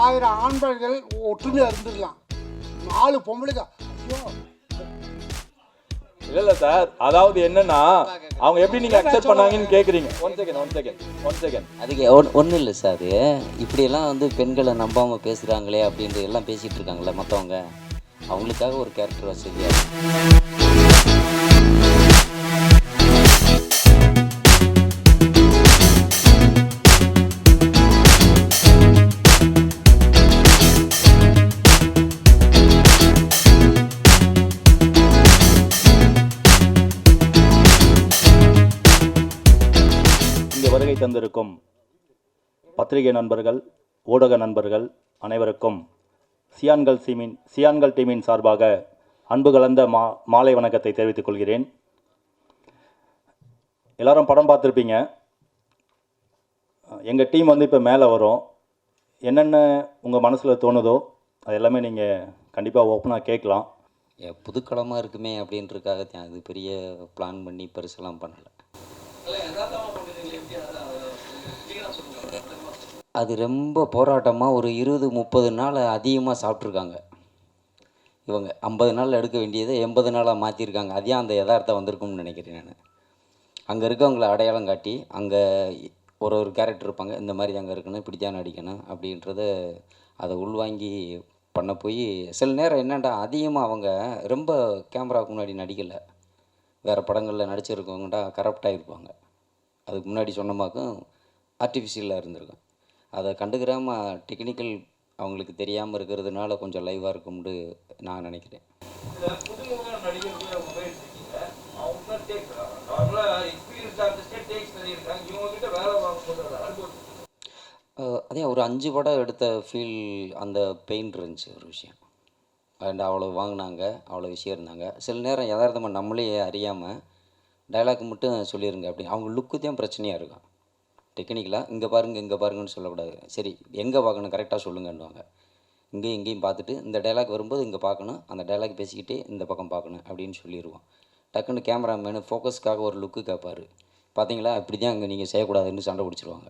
1000 ஆண்கள் ஒற்றுமையாக இருந்துடலாம். 4 பொம்பளைங்க ஐயோ. இல்ல சார், அதாவது என்னன்னா அவங்க எப்படி நீங்க அக்செப்ட் பண்ணாங்கன்னு கேக்குறீங்க. ஒன் செகண்ட் அதுக்கு ஒன்றும் இல்லை சார். இப்படியெல்லாம் வந்து பெண்களை நம்பாமல் பேசுகிறாங்களே அப்படின்ட்டு எல்லாம் பேசிகிட்டு இருக்காங்களே மற்றவங்க, அவங்களுக்காக ஒரு கேரக்டர் வசதியாக வருகை தந்திருக்கும் பத்திரிகை நண்பர்கள், ஊடக நண்பர்கள் அனைவருக்கும் சியான்கள் டீமின் சார்பாக அன்பு கலந்த மாலை வணக்கத்தை தெரிவித்துக் கொள்கிறேன். எல்லாரும் படம் பார்த்துருப்பீங்க. எங்கள் டீம் வந்து இப்போ மேலே வரும். என்னென்ன உங்கள் மனசில் தோணுதோ அது எல்லாமே நீங்கள் கண்டிப்பாக ஓப்பனாக கேட்கலாம். புதுக்களமாக இருக்குமே அப்படின்றதுக்காக அது பெரிய பிளான் பண்ணி பெருசெல்லாம் பண்ணலை. அது ரொம்ப போராட்டமாக ஒரு 20-30 நாள் அதிகமாக சாப்பிட்ருக்காங்க இவங்க. 50 நாள் எடுக்க வேண்டியதை 80 நாளாக மாற்றிருக்காங்க. அதே அந்த யதார்த்தம் வந்திருக்கும்னு நினைக்கிறேன் நான். அங்கே இருக்கவங்களை அடையாளம் காட்டி அங்கே ஒரு கேரக்டர் இருப்பாங்க, இந்த மாதிரி அங்கே இருக்கணும், இப்படி தான் நடிக்கணும் அப்படின்றத அதை உள்வாங்கி பண்ண போய் சில நேரம் என்னென்னா அதிகமாக அவங்க ரொம்ப கேமராவுக்கு முன்னாடி நடிக்கலை. வேறு படங்களில் நடிச்சிருக்கவங்கடா கரப்டாக இருப்பாங்க. அதுக்கு முன்னாடி சொன்னமாக்கும் ஆர்டிஃபிஷியலாக இருந்திருக்கும். அதை கண்டுக்கிறாமல் டெக்னிக்கல் அவங்களுக்கு தெரியாமல் இருக்கிறதுனால கொஞ்சம் லைவாக இருக்கும்னு நான் நினைக்கிறேன். அதே ஒரு 5 படம் எடுத்த ஃபீல், அந்த பெயின் இருந்துச்சு ஒரு விஷயம். அண்ட் அவ்வளோ வாங்கினாங்க, அவ்வளோ விஷயம் இருந்தாங்க. சில நேரம் யதார்த்தமாக நம்மளே அறியாமல் டைலாக் மட்டும் சொல்லிடுங்க அப்படி. அவங்க லுக்கு தான் பிரச்சனையாக இருக்கும். டெக்னிக்கலாக இங்கே பாருங்கன்னு சொல்லக்கூடாது. சரி எங்கே பார்க்கணும் கரெக்டாக சொல்லுங்கன்னுவாங்க. இங்கேயும் பார்த்துட்டு இந்த டைலாக் வரும்போது இங்கே பார்க்கணும், அந்த டைலாக் பேசிக்கிட்டே இந்த பக்கம் பார்க்கணும் அப்படின்னு சொல்லிடுவோம். டக்குன்னு கேமராமேனு ஃபோக்கஸ்க்காக ஒரு லுக்கு கேட்பார். பார்த்தீங்களா இப்படி தான் அங்கே நீங்கள் செய்யக்கூடாதுன்னு சண்டை பிடிச்சிருவாங்க.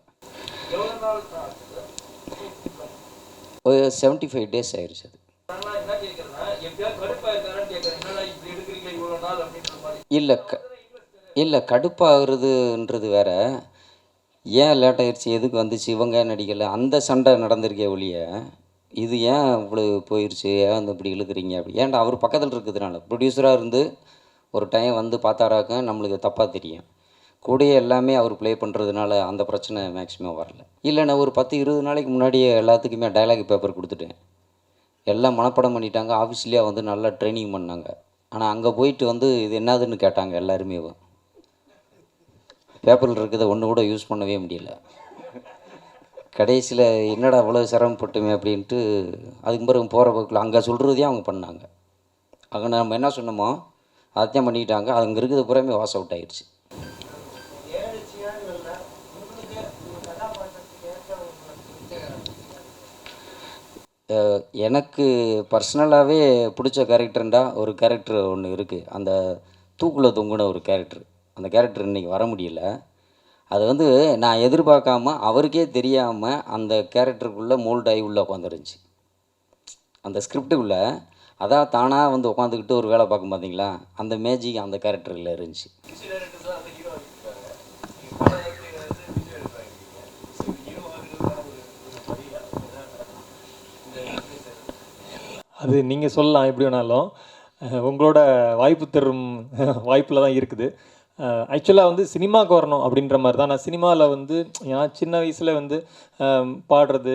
ஒரு 75 days ஆயிடுச்சு அது. இல்லை கடுப்பாகிறதுன்றது வேற. ஏன் லேட் ஆகிடுச்சு, எதுக்கு வந்துச்சு, இவங்க நடிக்கலை, அந்த சண்டை நடந்திருக்கே ஒழிய இது ஏன் இவ்வளோ போயிடுச்சு, ஏன் வந்து இப்படி இழுக்கிறீங்க அப்படி. ஏன்டா அவர் பக்கத்தில் இருக்கிறதுனால ப்ரொடியூசராக இருந்து ஒரு டைம் வந்து பார்த்தாராக்க நம்மளுக்கு தப்பாக தெரியும். கூடயே எல்லாமே அவர் ப்ளே பண்ணுறதுனால அந்த பிரச்சனை மேக்ஸிமம் வரல. இல்லைண்ணா ஒரு 10-20 நாளைக்கு முன்னாடியே எல்லாத்துக்குமே டைலாக் பேப்பர் கொடுத்துட்டேன். எல்லாம் மனப்பாடம் பண்ணிட்டாங்க. ஆஃபீஸ்லேயே வந்து நல்லா ட்ரைனிங் பண்ணாங்க. ஆனால் அங்கே போயிட்டு வந்து இது என்னதுன்னு கேட்டாங்க எல்லாருமே. பேப்பரில் இருக்கிறத ஒன்று கூட யூஸ் பண்ணவே முடியல. கடைசியில் என்னடா அவ்வளோ சிரமப்பட்டுமே அப்படின்ட்டு அதுக்கு பிறகு போகிற போக்கில் அங்கே சொல்கிறதையும் அவங்க பண்ணாங்க. அங்கே நம்ம என்ன சொன்னோமோ அதைத்தான் பண்ணிக்கிட்டாங்க. அங்கே இருக்கிறது பூராமே வாஷ் அவுட் ஆகிடுச்சு. எனக்கு பர்சனலாகவே பிடிச்ச கேரக்டர்ண்டா ஒரு கேரக்டர் ஒன்று இருக்குது. அந்த தூக்கில் தொங்குன ஒரு கேரக்டர். அந்த கேரக்டர் இன்றைக்கி வர முடியல. அது வந்து நான் எதிர்பார்க்காம அவருக்கே தெரியாமல் அந்த கேரக்டருக்குள்ளே மோல்ட் ஆகி உள்ளே உட்காந்துருந்துச்சு. அந்த ஸ்கிரிப்டுக்குள்ளே அதான் தானாக வந்து உட்காந்துக்கிட்டு ஒரு வேலை பார்க்கும் பார்த்தீங்களா, அந்த மேஜிக் அந்த கேரக்டரில் இருந்துச்சு. அது நீங்கள் சொல்லலாம் எப்படி வேணாலும். உங்களோட வாய்ப்பு தரும் வாய்ப்பில் தான் இருக்குது. ஆக்சுவலாக வந்து சினிமாவுக்கு வரணும் அப்படின்ற மாதிரி தான். நான் சினிமாவில் வந்து நான் சின்ன வயசில் வந்து பாடுறது,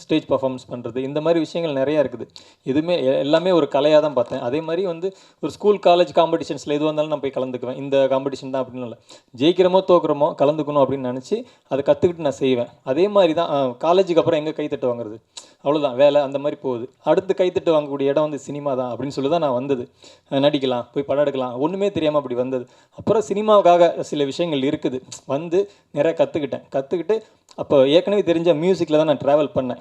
ஸ்டேஜ் பர்ஃபார்மன்ஸ் பண்ணுறது, இந்த மாதிரி விஷயங்கள் நிறையா இருக்குது. எதுவுமே எல்லாமே ஒரு கலையாக தான் பார்த்தேன். அதே மாதிரி வந்து ஒரு ஸ்கூல் காலேஜ் காம்படிஷன்ஸில் எதுவாக இருந்தாலும் நான் போய் கலந்துக்குவேன். இந்த காம்படிஷன் தான் அப்படின்னு இல்லை, ஜெயிக்கிறோமோ தோக்குறோமோ கலந்துக்கணும் அப்படின்னு நினச்சி அதை கற்றுக்கிட்டு நான் செய்வேன். அதே மாதிரி தான் காலேஜுக்கு அப்புறம் எங்கே கைத்தட்டு வாங்குறது, அவ்வளோதான் வேலை அந்த மாதிரி போகுது. அடுத்து கைத்தட்டு வாங்கக்கூடிய இடம் வந்து சினிமா தான் அப்படின்னு சொல்லி தான் நான் வந்தது. நடிக்கலாம், போய் படம் எடுக்கலாம், ஒன்றுமே தெரியாமல் அப்படி வந்தது. அப்புறம் சினிமாவுக்காக சில விஷயங்கள் இருக்குது, வந்து நிறைய கற்றுக்கிட்டு அப்போ ஏற்கனவே தெரிஞ்ச மியூசிக்கில் தான் நான் ட்ராவல் பண்ணேன்.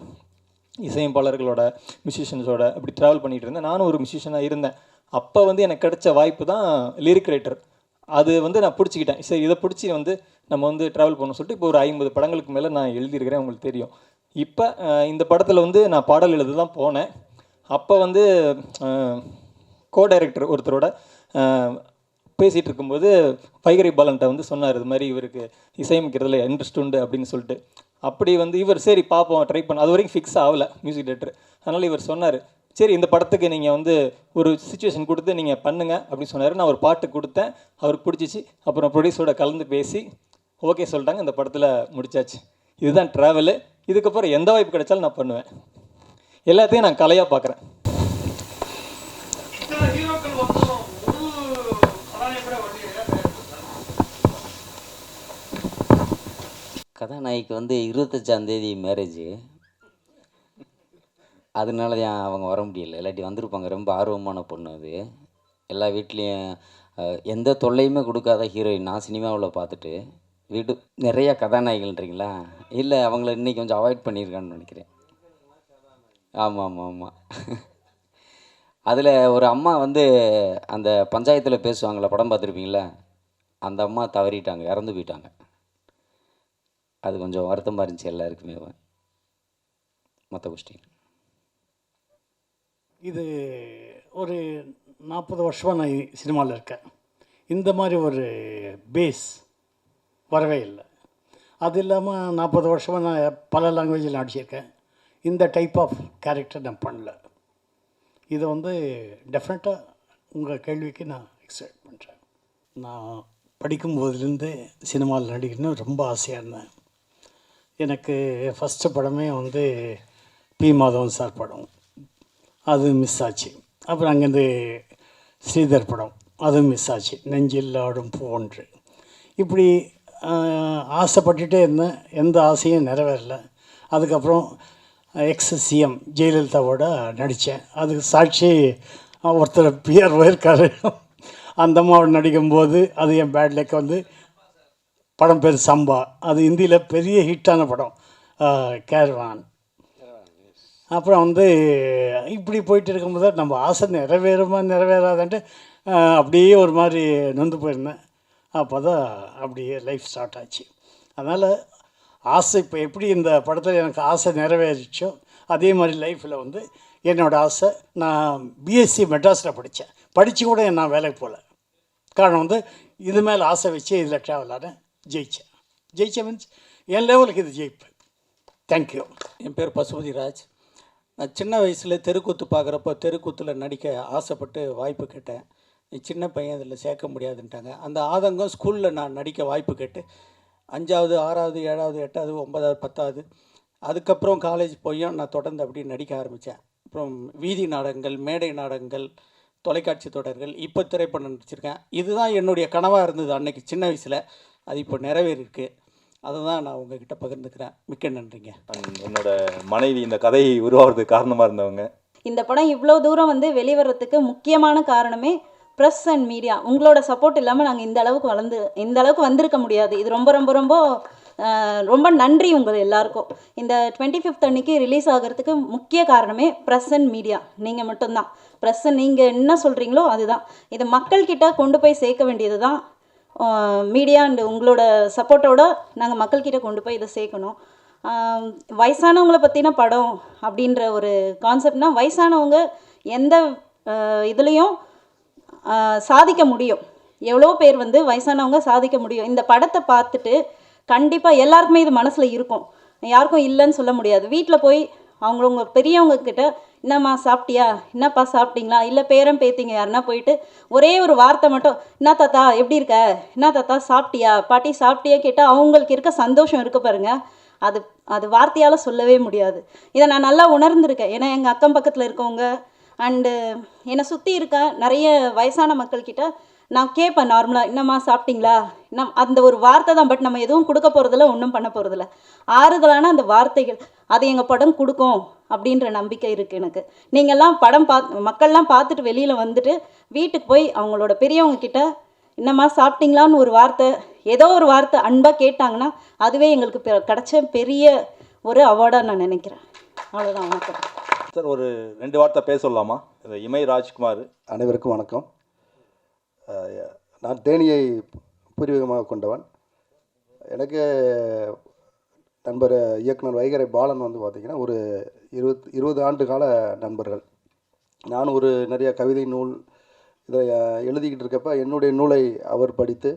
இசையமைப்பாளர்களோட, மியூசிஷியன்ஸோட அப்படி ட்ராவல் பண்ணிகிட்டு இருந்தேன். நானும் ஒரு மியூசிஷியனாக இருந்தேன். அப்போ வந்து எனக்கு கிடைச்ச வாய்ப்பு தான் லிரிக் ரைட்டர். அது வந்து நான் பிடிச்சிக்கிட்டேன். சரி இதை பிடிச்சி வந்து நம்ம வந்து ட்ராவல் பண்ணணும்னு சொல்லிட்டு இப்போ ஒரு 50 படங்களுக்கு மேலே நான் எழுதியிருக்கிறேன். உங்களுக்கு தெரியும். இப்போ இந்த படத்தில் வந்து நான் பாடல் எழுத தான் போனேன். அப்போ வந்து கோ டைரக்டர் ஒருத்தரோட பேசிகிட்டு இருக்கும்போது வைகரை பாலன்ட்ட வந்து சொன்னார், இது மாதிரி இவருக்கு இசையமைக்கிறதுல இன்ட்ரெஸ்ட் உண்டு அப்படின்னு சொல்லிட்டு. அப்படி வந்து இவர் சரி பார்ப்போம் ட்ரை பண்ண, அது வரைக்கும் ஃபிக்ஸ் ஆகலை மியூசிக் டைரக்டர். அதனால் இவர் சொன்னார், சரி இந்த படத்துக்கு நீங்கள் வந்து ஒரு சுச்சுவேஷன் கொடுத்து நீங்கள் பண்ணுங்கள் அப்படின்னு சொன்னார். நான் ஒரு பாட்டு கொடுத்தேன், அவருக்கு பிடிச்சிச்சு. அப்புறம் ப்ரொடியூசரோட கலந்து பேசி ஓகே சொல்லிட்டாங்க, இந்த படத்தில் முடிச்சாச்சு. இதுதான் ட்ராவலு. இதுக்கப்புறம் எந்த வாய்ப்பு கிடைச்சாலும் நான் பண்ணுவேன். எல்லாத்தையும் நான் கலையாக பார்க்குறேன். கதாநாயகிக்கு வந்து 25ஆந்தேதி மேரேஜு, அதனால தான் அவங்க வர முடியல. இல்லாட்டி வந்திருப்பாங்க. ரொம்ப ஆர்வமான பொண்ணு அது. எல்லா வீட்லேயும் எந்த தொல்லையுமே கொடுக்காத ஹீரோயின். நான் சினிமாவில் பார்த்துட்டு வீட்டு நிறைய கதாநாயகிகள்ன்றீங்களா? இல்லை, அவங்கள இன்னைக்கு கொஞ்சம் அவாய்ட் பண்ணியிருக்கான்னு நினைக்கிறேன். ஆமாம் ஆமாம் ஆமாம். அதில் ஒரு அம்மா வந்து அந்த பஞ்சாயத்தில் பேசுவாங்களா, படம் பார்த்துருப்பீங்களா? அந்த அம்மா தவறிட்டாங்க, இறந்து போயிட்டாங்க. அது கொஞ்சம் வருத்தமாக இருந்துச்சு எல்லாருக்குமே. மற்ற கொஸ்டின் இது ஒரு 40 வருஷமாக நான் சினிமாவில் இருக்கேன். இந்த மாதிரி ஒரு பேஸ் வரவே இல்லை. அது இல்லாமல் 40 வருஷமாக நான் பல லாங்குவேஜில் நடிச்சிருக்கேன். இந்த டைப் ஆஃப் கேரக்டர் நான் பண்ணல. இதை வந்து டெஃபினட்டாக உங்கள் கேள்விக்கு நான் எக்ஸ்பெக்ட் பண்ணுறேன். நான் படிக்கும்போதுலேருந்து சினிமாவில் நடிக்கணும்னு ரொம்ப ஆசையாக இருந்தேன். எனக்கு ஃபஸ்ட்டு படமே வந்து பி. மாதவன் சார் படம், அது மிஸ் ஆச்சு. அப்புறம் அங்கேருந்து ஸ்ரீதர் படம், அதுவும் மிஸ் ஆச்சு. நெஞ்சில் ஆடும் பூன்று. இப்படி ஆசைப்பட்டுட்டே இருந்தேன், எந்த ஆசையும் நிறைவேறல. அதுக்கப்புறம் எக்ஸ்-சிஎம் ஜெயலலிதாவோட நடித்தேன். அதுக்கு சாட்சி ஒருத்தர் பிஆர் போயிருக்காரு. அந்த அம்மாவோட நடிக்கும்போது அது என் பேட் லக். வந்து படம் பேர் சம்பா, அது ஹிந்தியில் பெரிய ஹிட்டான படம், கேர்வான். அப்புறம் வந்து இப்படி போயிட்டு இருக்கும்போது நம்ம ஆசை நிறைவேறுமா நிறைவேறாதான்ட்டு அப்படியே ஒரு மாதிரி நொந்து போயிருந்தேன். அப்போ தான் அப்படியே லைஃப் ஸ்டார்ட் ஆச்சு. அதனால் ஆசை இப்போ எப்படி இந்த படத்தில் எனக்கு ஆசை நிறைவேறிச்சோ அதே மாதிரி லைஃப்பில் வந்து என்னோடய ஆசை. நான் பிஎஸ்சி மெட்ராஸில் படித்து கூட நான் வேலைக்கு போகல. காரணம் வந்து இது மேலே ஆசை வச்சு இதில் ட்ராவலான ஜெயிச்சேன் மீன்ஸ் என் லெவலுக்கு இது ஜெயிப்பு. தேங்க்யூ. என் பேர் பசுபதி ராஜ். நான் சின்ன வயசில் தெருக்கூத்து பார்க்குறப்போ தெருக்கூத்தில் நடிக்க ஆசைப்பட்டு வாய்ப்பு கேட்டேன். சின்ன பையன் இதில் சேர்க்க முடியாதுன்ட்டாங்க. அந்த ஆதங்கம் ஸ்கூலில் நான் நடிக்க வாய்ப்பு கேட்டு 5வது 6வது 7வது 8வது 9வது 10வது அதுக்கப்புறம் காலேஜ் போயும் நான் தொடர்ந்து அப்படி நடிக்க ஆரம்பித்தேன். அப்புறம் வீதி நாடகங்கள், மேடை நாடகங்கள், தொலைக்காட்சி தொடர்கள், இப்போ திரைப்படம் நடிச்சிருக்கேன். இதுதான் என்னுடைய கனவாக இருந்தது அன்னைக்கு சின்ன வயசில். அது இப்போ நிறைவேறிருக்கு. அதை தான் நான் உங்ககிட்ட பகிர்ந்துக்கிறேன். மிக்க நன்றிங்க. என்னோட மனைவி இந்த கதையை உருவாகிறதுக்கு காரணமாக இருந்தவங்க. இந்த படம் இவ்வளோ தூரம் வந்து வெளிவரத்துக்கு முக்கியமான காரணமே ப்ரெஸ் அண்ட் மீடியா. உங்களோட சப்போர்ட் இல்லாமல் நாங்கள் இந்த அளவுக்கு வந்திருக்க முடியாது. இது ரொம்ப ரொம்ப ரொம்ப ரொம்ப நன்றி உங்கள் எல்லாருக்கும். இந்த 25th அன்னைக்கு ரிலீஸ் ஆகிறதுக்கு முக்கிய காரணமே ப்ரெஸ் அண்ட் மீடியா. நீங்கள் மட்டும்தான். ப்ரெஸ்ஸை நீங்கள் என்ன சொல்கிறீங்களோ அதுதான். இதை மக்கள்கிட்ட கொண்டு போய் சேர்க்க வேண்டியது தான் மீடியா. அண்ட் உங்களோட சப்போர்ட்டோட நாங்கள் மக்கள்கிட்ட கொண்டு போய் இதை சேர்க்கணும். வயசானவங்களை பற்றின படம் அப்படின்ற ஒரு கான்செப்ட்னா, வயசானவங்க எந்த இதுலேயும் சாதிக்க முடியும். எவ்வளோ பேர் வந்து வயசானவங்க சாதிக்க முடியும். இந்த படத்தை பார்த்துட்டு கண்டிப்பாக எல்லாருக்குமே இது மனசில் இருக்கும், யாருக்கும் இல்லைன்னு சொல்ல முடியாது. வீட்டில் போய் அவங்களவங்க பெரியவங்க கிட்ட என்னம்மா சாப்பிட்டியா, என்னப்பா சாப்பிட்டீங்களா, இல்லை பேரன் பேத்திங்க யாருன்னா போயிட்டு ஒரே ஒரு வார்த்தை மட்டும், என்ன தாத்தா எப்படி இருக்க, என்ன தாத்தா சாப்பிட்டியா, பாட்டி சாப்பிட்டியா கேட்டால் அவங்களுக்கு இருக்க சந்தோஷம் இருக்க பாருங்கள், அது வார்த்தையால் சொல்லவே முடியாது. இதை நான் நல்லா உணர்ந்திருக்கேன். ஏன்னா எங்கள் அக்கம் பக்கத்தில் இருக்கவங்க அண்டு என்னை சுற்றி இருக்க நிறைய வயசான மக்கள்கிட்ட நான் கேட்பேன் நார்மலாக, என்னம்மா சாப்பிட்டீங்களா, அந்த ஒரு வார்த்தை தான். பட் நம்ம எதுவும் கொடுக்க போகிறதில்ல, ஒன்றும் பண்ண போகிறதில்ல. ஆறுதலான அந்த வார்த்தைகள் அதை எங்கள் படம் கொடுக்கும் அப்படின்ற நம்பிக்கை இருக்குது எனக்கு. நீங்கள்லாம் படம் மக்கள்லாம் பார்த்துட்டு வெளியில் வந்துட்டு வீட்டுக்கு போய் அவங்களோட பெரியவங்க கிட்ட என்னம்மா சாப்பிட்டீங்களான்னு ஒரு வார்த்தை, ஏதோ ஒரு வார்த்தை அன்பாக கேட்டாங்கன்னா அதுவே எங்களுக்கு கிடைச்ச பெரிய ஒரு அவார்டாக நான் நினைக்கிறேன். அவ்வளோதான். வணக்கம் சார். ஒரு 2 வார்த்தை பேச சொல்லலாமா? இமை ராஜ்குமார். அனைவருக்கும் வணக்கம். நான் தேனியை பூர்வீகமாக கொண்டவன். எனக்கு நண்பர் இயக்குனர் வைகரை பாலன் வந்து பார்த்திங்கன்னா ஒரு 20 ஆண்டு கால நண்பர்கள். நான் ஒரு நிறைய கவிதை நூல் இதை எழுதிக்கிட்டு இருக்கப்ப என்னுடைய நூலை அவர் படித்து,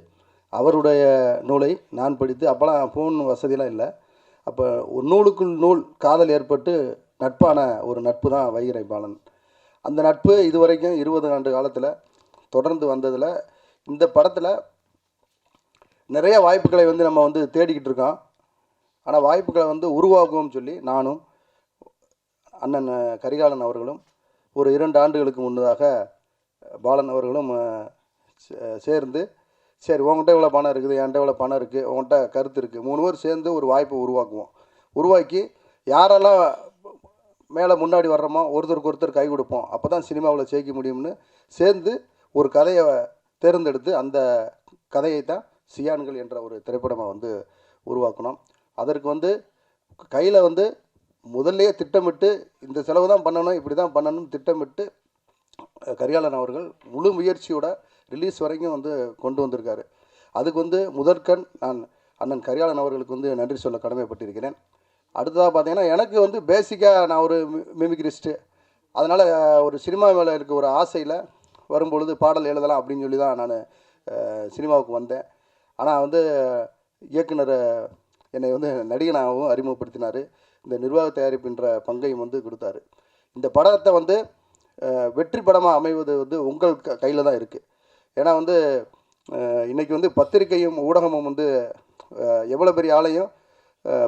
அவருடைய நூலை நான் படித்து, அப்போலாம் ஃபோன் வசதியெலாம் இல்லை. அப்போ ஒரு நூலுக்குள் நூல் காதல் ஏற்பட்டு நட்பான ஒரு நட்பு தான் வைகரை பாலன். அந்த நட்பு இதுவரைக்கும் 20 ஆண்டு காலத்தில் தொடர்ந்து வந்ததில் இந்த படத்தில் நிறைய வாய்ப்புகளை வந்து நம்ம வந்து தேடிக்கிட்டு இருக்கோம். ஆனால் வாய்ப்புகளை வந்து உருவாக்குவோம்னு சொல்லி நானும் அண்ணன் கரிகாலன் அவர்களும் ஒரு 2 ஆண்டுகளுக்கு முன்னதாக பாலன் அவர்களும் சேர்ந்து, சரி உங்கள்கிட்ட இவ்வளோ பணம் இருக்குது, என்கிட்ட இவ்வளோ பணம் இருக்குது, உங்கள்கிட்ட கருத்து இருக்குது, 3 பேர் சேர்ந்து ஒரு வாய்ப்பை உருவாக்குவோம். உருவாக்கி யாரெல்லாம் மேலே முன்னாடி வர்றோமோ ஒருத்தருக்கு ஒருத்தர் கை கொடுப்போம், அப்போ தான் சினிமாவில் ஜெயிக்க முடியும்னு சேர்ந்து ஒரு கதையை தேர்ந்தெடுத்து அந்த கதையை தான் சியான்கள் என்ற ஒரு திரைப்படமாக வந்து உருவாக்கணும். அதற்கு வந்து கையில் வந்து முதல்லையே திட்டமிட்டு இந்த செலவு தான் பண்ணணும், இப்படி தான் பண்ணணும்னு திட்டமிட்டு கரிகாலன் அவர்கள் முழு முயற்சியோட ரிலீஸ் வரைக்கும் வந்து கொண்டு வந்திருக்காரு. அதுக்கு வந்து முதற்கண் நான் அண்ணன் கரிகாலன் அவர்களுக்கு வந்து நன்றி சொல்ல கடமைப்பட்டிருக்கிறேன். அடுத்ததாக பார்த்தீங்கன்னா எனக்கு வந்து பேசிக்காக நான் ஒரு மிமிக்ரிஸ்ட்டு, அதனால் ஒரு சினிமா மேலே இருக்க ஒரு ஆசையில் வரும்பொழுது பாடல் எழுதலாம் அப்படின்னு சொல்லி தான் நான் சினிமாவுக்கு வந்தேன். ஆனால் வந்து இயக்குனர் என்னை வந்து நடிகனாகவும் அறிமுகப்படுத்தினார். இந்த நிர்வாக தயாரிப்புன்ற பங்கையும் வந்து கொடுத்தாரு. இந்த படத்தை வந்து வெற்றி படமாக அமைவது வந்து உங்கள் கையில் தான் இருக்குது. ஏன்னா வந்து இன்றைக்கி வந்து பத்திரிகையும் ஊடகமும் வந்து எவ்வளோ பெரிய ஆளையும்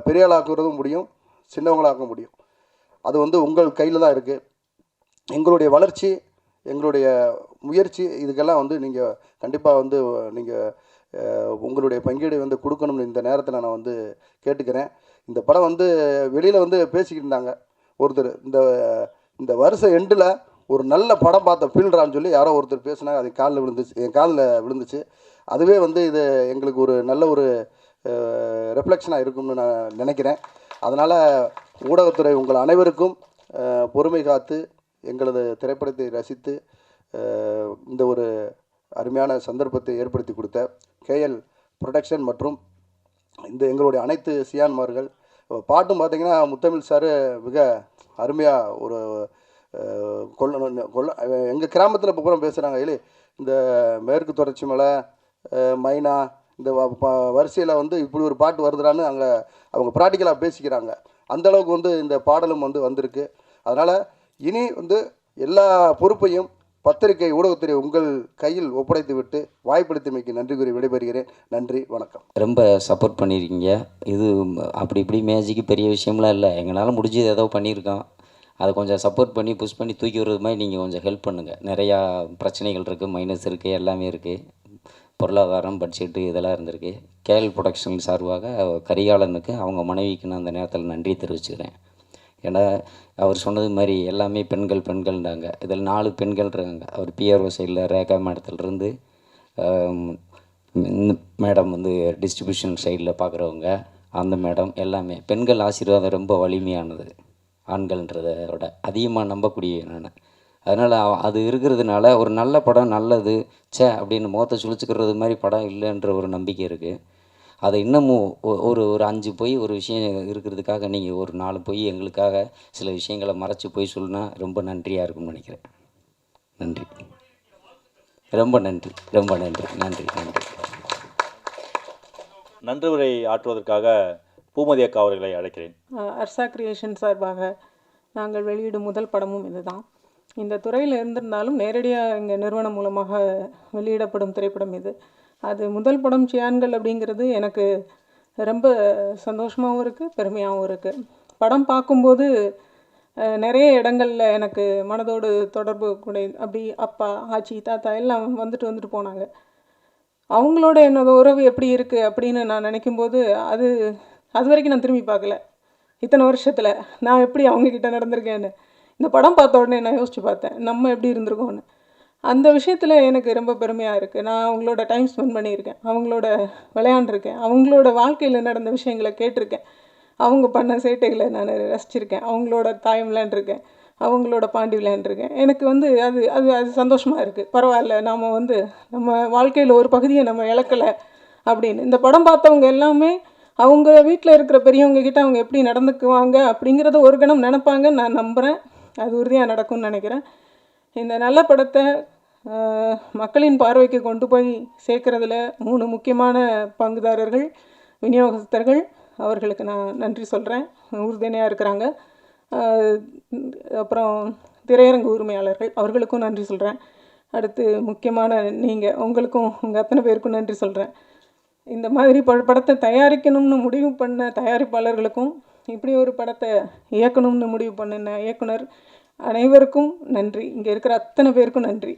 பெரிய ஆளாக்குறதும் முடியும், சின்னவங்களாக்க முடியும். அது வந்து உங்கள் கையில் தான் இருக்குது. எங்களுடைய வளர்ச்சி, எங்களுடைய முயற்சி இதுக்கெல்லாம் வந்து நீங்கள் கண்டிப்பாக வந்து நீங்கள் உங்களுடைய பங்கீடு வந்து கொடுக்கணும்னு இந்த நேரத்தில் நான் வந்து கேட்டுக்கிறேன். இந்த படம் வந்து வெளியில் வந்து பேசிக்கிட்டு இருந்தாங்க ஒருத்தர், இந்த வருஷம் எண்டில் ஒரு நல்ல படம் பார்த்த ஃபீல்டான்னு சொல்லி யாரோ ஒருத்தர் பேசினாங்க. அது காலில் விழுந்துச்சு, என் காலில் விழுந்துச்சு. அதுவே வந்து இது எங்களுக்கு ஒரு நல்ல ஒரு ரெஃப்ளெக்ஷனாக இருக்கும்னு நான் நினைக்கிறேன். அதனால் ஊடகத்துறை உங்கள் அனைவருக்கும் பொறுமை காத்து எங்களது திரைப்படத்தை ரசித்து இந்த ஒரு அருமையான சந்தர்ப்பத்தை ஏற்படுத்தி கொடுத்த KL ப்ரொடக்ஷன் மற்றும் இந்த எங்களுடைய அனைத்து சியான்மார்கள். பாட்டும் பார்த்திங்கன்னா முத்தமிழ் சார் மிக அருமையாக ஒரு எங்கள் கிராமத்தில் இப்போ கூட பேசுகிறாங்க, இல்லை இந்த மேற்கு தொடர்ச்சி மலை, மைனா, இந்த வரிசையில் வந்து இப்படி ஒரு பாட்டு வருதுடான்னு அங்கே அவங்க ப்ராக்டிக்கலாக பேசிக்கிறாங்க. அந்தளவுக்கு வந்து இந்த பாடலும் வந்து வந்திருக்கு. அதனால் இனி வந்து எல்லா பொறுப்பையும் பத்திரிகை ஊடகத்துறை உங்கள் கையில் ஒப்படைத்து விட்டு வாய்ப்பளித்தமைக்கு நன்றி கூறி விடைபெறுகிறேன். நன்றி, வணக்கம். ரொம்ப சப்போர்ட் பண்ணியிருக்கீங்க. இது அப்படி இப்படி மேஜிக்கு பெரிய விஷயம்லாம் இல்லை, எங்களால் முடிஞ்சது ஏதோ பண்ணியிருக்கோம். அதை கொஞ்சம் சப்போர்ட் பண்ணி புஷ் பண்ணி தூக்கி விடுறது மாதிரி நீங்கள் கொஞ்சம் ஹெல்ப் பண்ணுங்கள். நிறையா பிரச்சனைகள் இருக்குது, மைனஸ் இருக்குது, எல்லாமே இருக்குது. பொருளாதாரம், பட்ஜெட்டு இதெல்லாம் இருந்திருக்கு. KL ப்ரொடக்ஷன் சார்பாக கரிகாலனுக்கு அவங்க மனைவிக்கு நான் அந்த நேரத்தில் நன்றி தெரிவிச்சுக்கிறேன். ஏன்னா அவர் சொன்னது மாதிரி எல்லாமே பெண்கள்னாங்க. இதில் 4 பெண்கள் இருக்காங்க. அவர் PRO சைடில் ரேகா மேடத்துலேருந்து மேடம் வந்து டிஸ்ட்ரிபியூஷன் சைடில் பார்க்குறவங்க, அந்த மேடம் எல்லாமே பெண்கள் ஆசீர்வாதம் ரொம்ப வலிமையானது, ஆண்கள்ன்றதை விட அதிகமாக நம்பக்கூடிய நான். அதனால் அது இருக்கிறதுனால ஒரு நல்ல படம் நல்லது அப்படின்னு முகத்தை சுழிச்சுக்கிறது மாதிரி படம் இல்லைன்ற ஒரு நம்பிக்கை இருக்குது. அதை இன்னமும் ஒரு 5 பொய் ஒரு விஷயம் இருக்கிறதுக்காக நீங்கள் ஒரு 4 பொய் எங்களுக்காக சில விஷயங்களை மறைச்சி போய் சொல்லினா ரொம்ப நன்றியாக இருக்கும்னு நினைக்கிறேன். நன்றி, ரொம்ப நன்றி, ரொம்ப நன்றி, நன்றி, நன்றி. நன்றி உரை ஆற்றுவதற்காக பூமதி அக்கா அவர்களை அழைக்கிறேன். அர்சா கிரியேஷன் சார்பாக நாங்கள் வெளியிடும் முதல் படமும் இதுதான். இந்த துறையில் இருந்திருந்தாலும் நேரடியாக எங்கள் நிறுவனம் மூலமாக வெளியிடப்படும் திரைப்படம் இது. அது முதல் படம் சியான்கள் அப்படிங்கிறது எனக்கு ரொம்ப சந்தோஷமாகவும் இருக்குது, பெருமையாகவும் இருக்குது. படம் பார்க்கும்போது நிறைய இடங்களில் எனக்கு மனதோடு தொடர்பு கூட அப்படி அப்பா, ஆச்சி, தாத்தா எல்லாம் வந்துட்டு போனாங்க. அவங்களோட என்னோட உறவு எப்படி இருக்குது அப்படின்னு நான் நினைக்கும்போது அது வரைக்கும் நான் திரும்பி பார்க்கல. இத்தனை வருஷத்தில் நான் எப்படி அவங்கக்கிட்ட நடந்திருக்கேன்னு இந்த படம் பார்த்த உடனே நான் யோசித்து பார்த்தேன், நம்ம எப்படி இருந்திருக்கோன்னு. அந்த விஷயத்தில் எனக்கு ரொம்ப பெருமையாக இருக்குது. நான் அவங்களோட டைம் ஸ்பெண்ட் பண்ணியிருக்கேன், அவங்களோட விளையாண்டுருக்கேன், அவங்களோட வாழ்க்கையில் நடந்த விஷயங்களை கேட்டிருக்கேன், அவங்க பண்ண சேட்டைகளை நான் ரசிச்சிருக்கேன், அவங்களோட தாயம் விளையாண்டுருக்கேன், அவங்களோட பாண்டி விளையாண்டுருக்கேன். எனக்கு வந்து அது சந்தோஷமாக இருக்குது. பரவாயில்ல, நாம் வந்து நம்ம வாழ்க்கையில் ஒரு பகுதியை நம்ம இழக்கலை அப்படின்னு. இந்த படம் பார்த்தவங்க எல்லாமே அவங்க வீட்டில் இருக்கிற பெரியவங்க கிட்ட அவங்க எப்படி நடந்துக்குவாங்க அப்படிங்கிறத ஒரு கணம் நினைப்பாங்கன்னு நான் நம்புகிறேன். அது உறுதியாக நடக்கும்னு நினைக்கிறேன். இந்த நல்ல படத்தை மக்களின் பார்வைக்கு கொண்டு போய் சேர்க்கறதுல 3 முக்கியமான பங்குதாரர்கள், விநியோகஸ்தர்கள், அவர்களுக்கு நான் நன்றி சொல்கிறேன். உறுதுணையாக இருக்கிறாங்க. அப்புறம் திரையரங்கு உரிமையாளர்கள், அவர்களுக்கும் நன்றி சொல்கிறேன். அடுத்து முக்கியமான நீங்கள், உங்களுக்கும் உங்கள் அத்தனை பேருக்கும் நன்றி சொல்கிறேன். இந்த மாதிரி படத்தை தயாரிக்கணும்னு முடிவு பண்ண தயாரிப்பாளர்களுக்கும், இப்படி ஒரு படத்தை இயக்கணும்னு முடிவு பண்ணின இயக்குனர் அனைவருக்கும் நன்றி. இங்கே இருக்கிற அத்தனை பேருக்கும் நன்றி.